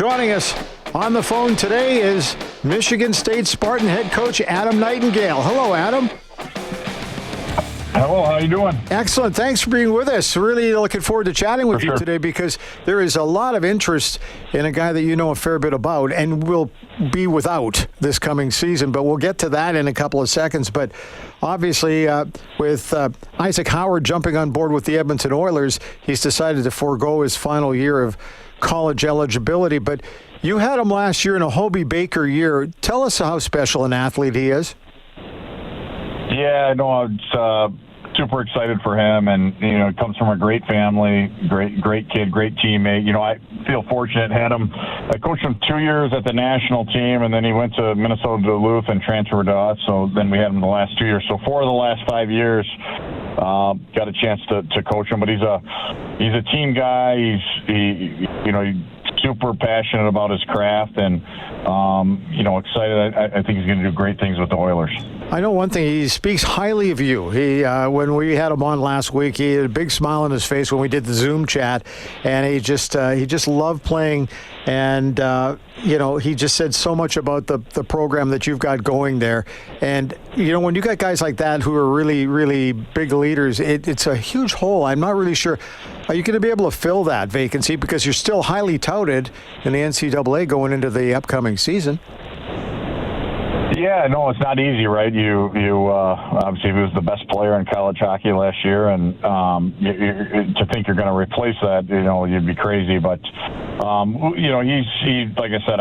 Joining us on the phone today is Michigan State Spartan head coach Adam Nightingale. Hello, Adam. Hello, how you doing? Excellent. Thanks for being with us. Really looking forward to chatting with you today because there is a lot of interest in a guy that you know a fair bit about and will be without this coming season, but we'll get to that in a couple of seconds. But obviously, with Ike Howard jumping on board with the Edmonton Oilers, he's decided to forego his final year of college eligibility. But you had him last year in a Hobey Baker year. Tell us how special an athlete he is. Yeah, no, it's super excited for him, and comes from a great family, great kid, great teammate. I feel fortunate. I coached him 2 years at the national team, and then he went to Minnesota Duluth and transferred to us. So then we had him the last 2 years. So 4 of the last 5 years, got a chance to coach him. But he's a team guy. He's super passionate about his craft, and excited. I think he's going to do great things with the Oilers. I know one thing, he speaks highly of you. He, when we had him on last week, he had a big smile on his face when we did the Zoom chat, and he just loved playing, and he just said so much about the program that you've got going there. And when you got guys like that who are really, really big leaders, it's a huge hole. I'm not really sure. Are you going to be able to fill that vacancy because you're still highly touted in the NCAA going into the upcoming season? Yeah, no, it's not easy, right? You obviously he was the best player in college hockey last year, and to think you're going to replace that, you'd be crazy. But he's like I said,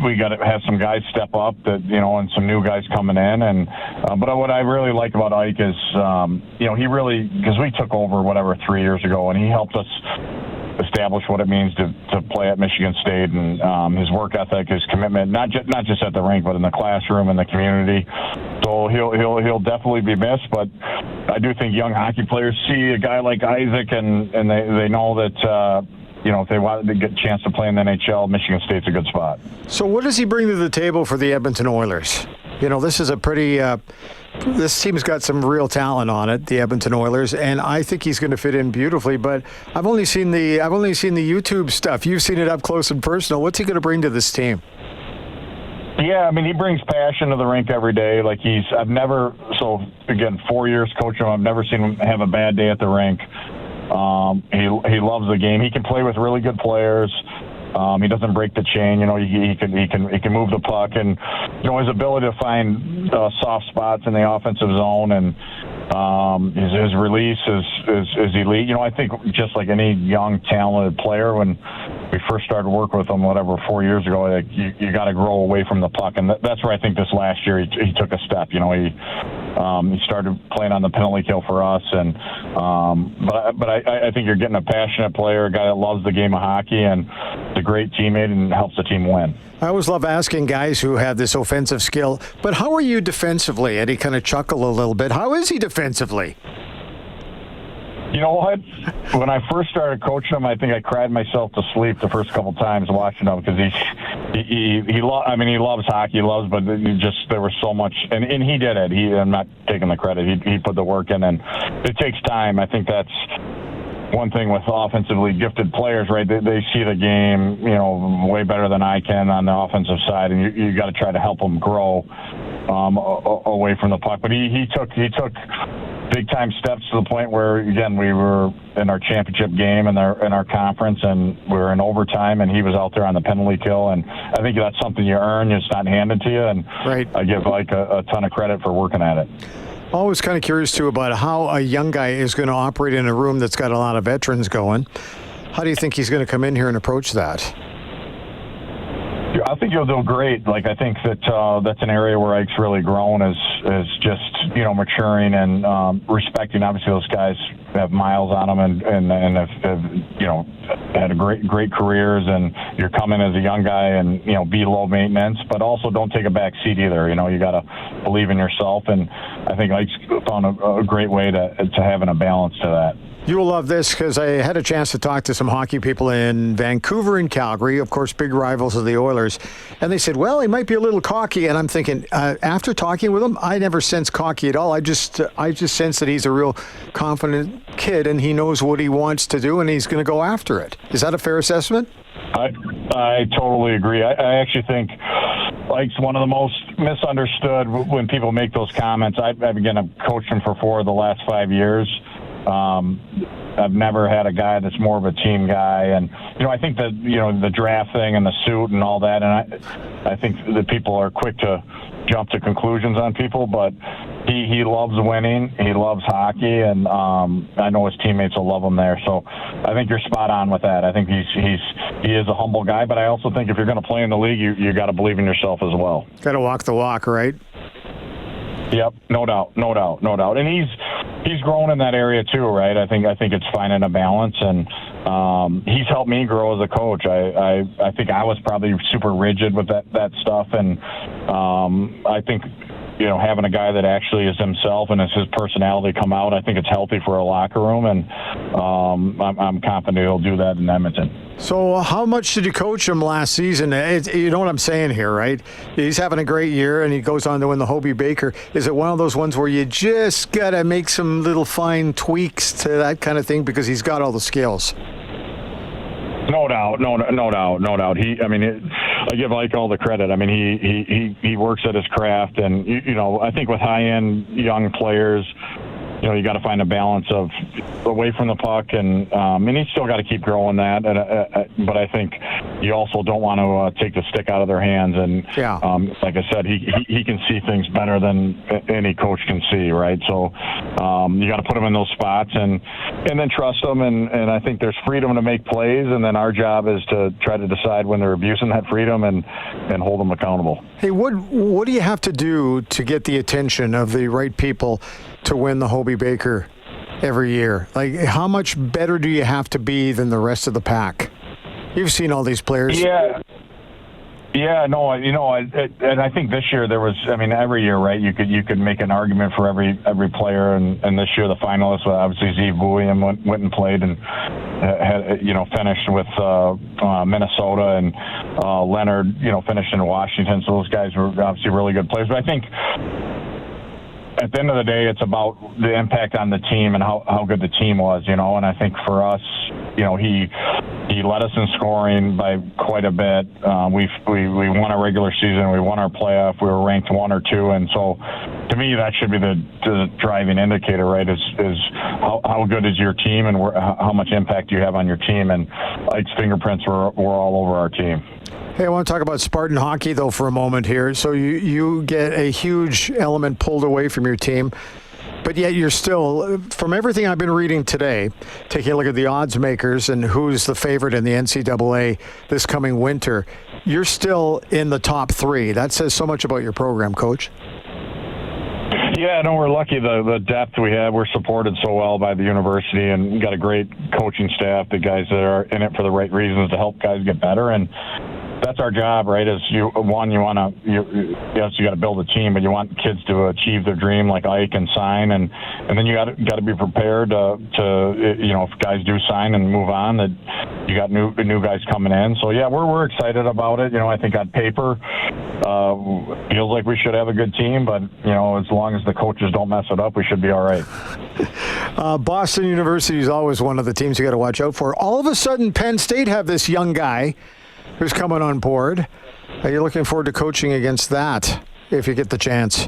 we got to have some guys step up and some new guys coming in. And but what I really like about Ike is he really, because we took over 3 years ago, and he helped us establish what it means to play at Michigan State, and his work ethic, his commitment, not just at the rink, but in the classroom and the community. So he'll definitely be missed. But I do think young hockey players see a guy like Isaac, and they know that if they want to get a chance to play in the NHL, Michigan State's a good spot. So what does he bring to the table for the Edmonton Oilers? This is a pretty. This team's got some real talent on it, the Edmonton Oilers, and I think he's going to fit in beautifully. But I've only seen the YouTube stuff. You've seen it up close and personal. What's he going to bring to this team? Yeah, he brings passion to the rink every day. I've never, 4 years coaching him, I've never seen him have a bad day at the rink. He loves the game. He can play with really good players. He doesn't break the chain. He can move the puck, and his ability to find soft spots in the offensive zone, and his release is elite. I think just like any young talented player, when we first started working with him 4 years ago, you got to grow away from the puck, and that's where I think this last year he took a step. He started playing on the penalty kill for us, and but I think you're getting a passionate player, a guy that loves the game of hockey, and a great teammate, and helps the team win. I always love asking guys who have this offensive skill, but how are you defensively? And he kind of chuckled a little bit. How is he defensively? You know what? When I first started coaching him, I think I cried myself to sleep the first couple times watching him, because he loves hockey, but there was so much, and he did it. I'm not taking the credit. He put the work in, and it takes time. I think that's one thing with offensively gifted players, right? They see the game, way better than I can on the offensive side, and you got to try to help them grow away from the puck. But he took big time steps to the point where, again, we were in our championship game in our conference, and we were in overtime, and he was out there on the penalty kill. And I think that's something you earn. It's not handed to you. And right. I give Ike a ton of credit for working at it. Always kind of curious, too, about how a young guy is going to operate in a room that's got a lot of veterans going. How do you think he's going to come in here and approach that? I think he'll do great. I think that that's an area where Ike's really grown, is just maturing and respecting. Obviously, those guys have miles on them and have had a great careers. And you're coming as a young guy and be low maintenance, but also don't take a back seat either. You got to believe in yourself, and I think Ike's found a great way to having a balance to that. You will love this, because I had a chance to talk to some hockey people in Vancouver and Calgary, of course, big rivals of the Oilers. And they said, well, he might be a little cocky. And I'm thinking, after talking with him, I never sense cocky at all. I just sense that he's a real confident kid, and he knows what he wants to do, and he's going to go after it. Is that a fair assessment? I totally agree. I actually think Ike's one of the most misunderstood when people make those comments. I've coached him for 4 of the last 5 years. I've never had a guy that's more of a team guy, and I think that the draft thing and the suit and all that, and I think that people are quick to jump to conclusions on people, but he loves winning. He loves hockey, and I know his teammates will love him there. So I think you're spot on with that. I think he is a humble guy, but I also think if you're going to play in the league, you got to believe in yourself as well. Got to walk the walk, right? Yep, no doubt. And he's grown in that area too, right? I think it's finding a balance, and he's helped me grow as a coach. I think I was probably super rigid with that stuff, and I think having a guy that actually is himself and is his personality come out, I think it's healthy for a locker room, and I'm confident he'll do that in Edmonton. So how much did you coach him last season? You know what I'm saying here, right? He's having a great year, and he goes on to win the Hobey Baker. Is it one of those ones where you just got to make some little fine tweaks to that kind of thing because he's got all the skills? No doubt. I give Ike all the credit. I mean, he works at his craft, and I think with high-end young players, you got to find a balance of away from the puck, and he's still got to keep growing that. But I think you also don't want to take the stick out of their hands. And like I said, he can see things better than any coach can see, right? So you got to put him in those spots and then trust them. And I think there's freedom to make plays, and then our job is to try to decide when they're abusing that freedom and hold them accountable. Hey, what do you have to do to get the attention of the right people to win the Hobey Baker every year? Like, how much better do you have to be than the rest of the pack? You've seen all these players. No, and I think this year there was, every year, right, you could make an argument for every player, and this year the finalists, obviously Zeev William went and played and had, finished with Minnesota, and Leonard, finished in Washington, so those guys were obviously really good players. But I think at the end of the day, it's about the impact on the team and how good the team was, and I think for us, he led us in scoring by quite a bit. We won our regular season, we won our playoff, we were ranked 1 or 2, and so to me that should be the driving indicator, right? Is how good is your team and how much impact you have on your team, and Ike's fingerprints were all over our team. Hey, I want to talk about Spartan Hockey, though, for a moment here. So you get a huge element pulled away from your team, but yet you're still, from everything I've been reading today, taking a look at the odds makers and who's the favorite in the NCAA this coming winter, you're still in the top 3. That says so much about your program, Coach. Yeah, no, we're lucky. The depth we have, we're supported so well by the university, and we've got a great coaching staff, the guys that are in it for the right reasons to help guys get better. And that's our job, right? Is you got to build a team, but you want kids to achieve their dream like Ike and sign, and then you got to be prepared to if guys do sign and move on, that you got new guys coming in. So yeah, we're excited about it. I think on paper feels like we should have a good team, but as long as the coaches don't mess it up, we should be all right. Boston University is always one of the teams you got to watch out for. All of a sudden, Penn State have this young guy who's coming on board. Are you looking forward to coaching against that if you get the chance?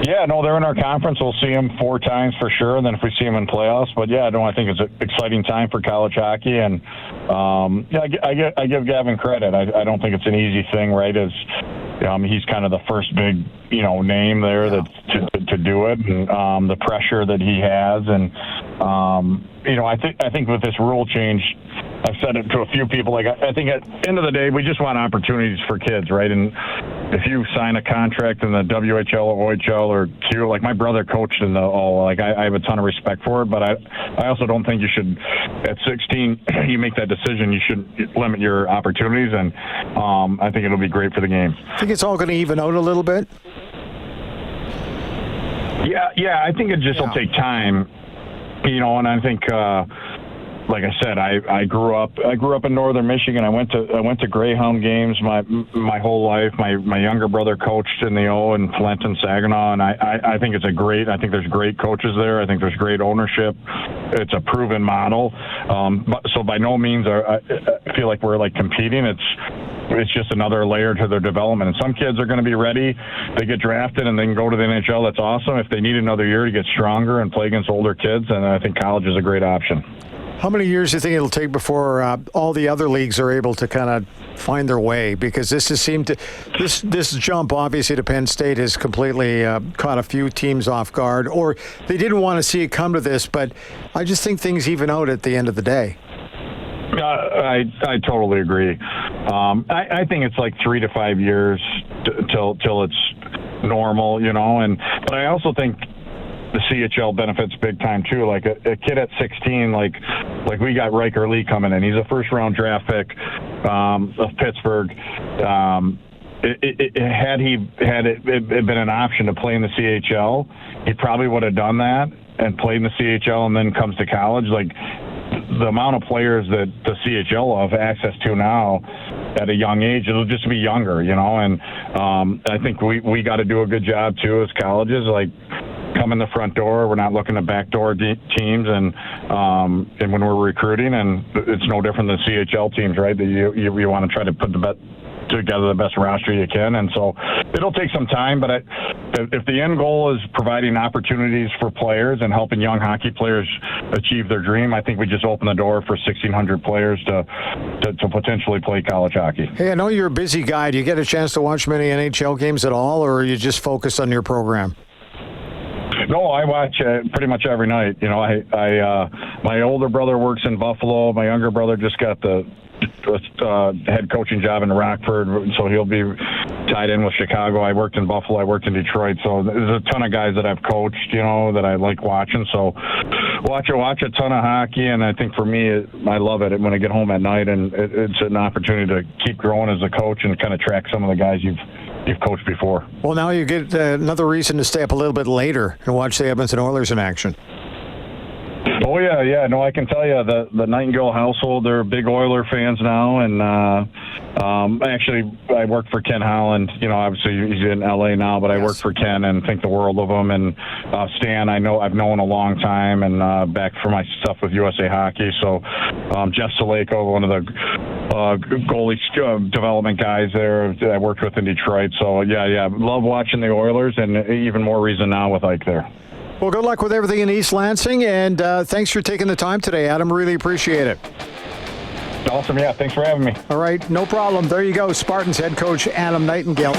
Yeah, no, they're in our conference. We'll see them 4 times for sure, and then if we see them in playoffs. But yeah, no, I think it's an exciting time for college hockey, and I give Gavin credit. I don't think it's an easy thing, right? He's kind of the first big name there to do it, and the pressure that he has, and I think with this rule change, I've said it to a few people, I think at the end of the day, we just want opportunities for kids, right? And if you sign a contract in the WHL or OHL or Q, like my brother coached in the all, I have a ton of respect for it, but I also don't think you should, at 16, you make that decision, you should limit your opportunities, and I think it'll be great for the game. I think it's all going to even out a little bit. Yeah, I think it just will take time, and I think like I said, I grew up in northern Michigan. I went to Greyhound games my whole life. My younger brother coached in the O in Flint and Saginaw, and I think I think there's great coaches there. I think there's great ownership. It's a proven model. So by no means I feel like we're like competing. It's just another layer to their development. And some kids are going to be ready. They get drafted and they can go to the NHL. That's awesome. If they need another year to get stronger and play against older kids, then I think college is a great option. How many years do you think it'll take before all the other leagues are able to kind of find their way? Because this jump, obviously, to Penn State has completely caught a few teams off guard, or they didn't want to see it come to this. But I just think things even out at the end of the day. I totally agree. I think it's like 3 to 5 years till it's normal, but I also think the CHL benefits big time too. Like a kid at 16, like we got Riker Lee coming in. He's a first round draft pick of Pittsburgh. Had it been an option to play in the CHL, he probably would have done that and played in the CHL and then comes to college. Like the amount of players that the CHL will have access to now at a young age, it'll just be younger, and I think we got to do a good job too as colleges, like come in the front door. We're not looking to backdoor teams, and when we're recruiting, and it's no different than CHL teams, right? That you want to try to put together the best roster you can, and so it'll take some time. But if the end goal is providing opportunities for players and helping young hockey players achieve their dream, I think we just open the door for 1,600 players to potentially play college hockey. Hey, I know you're a busy guy. Do you get a chance to watch many NHL games at all, or are you just focused on your program? No, I watch pretty much every night. My older brother works in Buffalo. My younger brother just got the head coaching job in Rockford, so he'll be tied in with Chicago. I worked in Buffalo. I worked in Detroit. So there's a ton of guys that I've coached, that I like watching. So watch a ton of hockey, and I think for me, I love it when I get home at night, and it's an opportunity to keep growing as a coach and kind of track some of the guys you've coached before. Well, now you get another reason to stay up a little bit later and watch the Edmonton Oilers in action. Oh, yeah. No, I can tell you the Nightingale household, they're big Oiler fans now. And actually, I work for Ken Holland. Obviously, he's in L.A. now, but I work for Ken and think the world of him. And Stan, I've known a long time, and back for my stuff with USA Hockey. So Jeff Saleko, one of the goalie development guys there that I worked with in Detroit. So, yeah, love watching the Oilers, and even more reason now with Ike there. Well, good luck with everything in East Lansing, and thanks for taking the time today, Adam. Really appreciate it. Awesome. Yeah, thanks for having me. All right, no problem. There you go. Spartans head coach Adam Nightingale.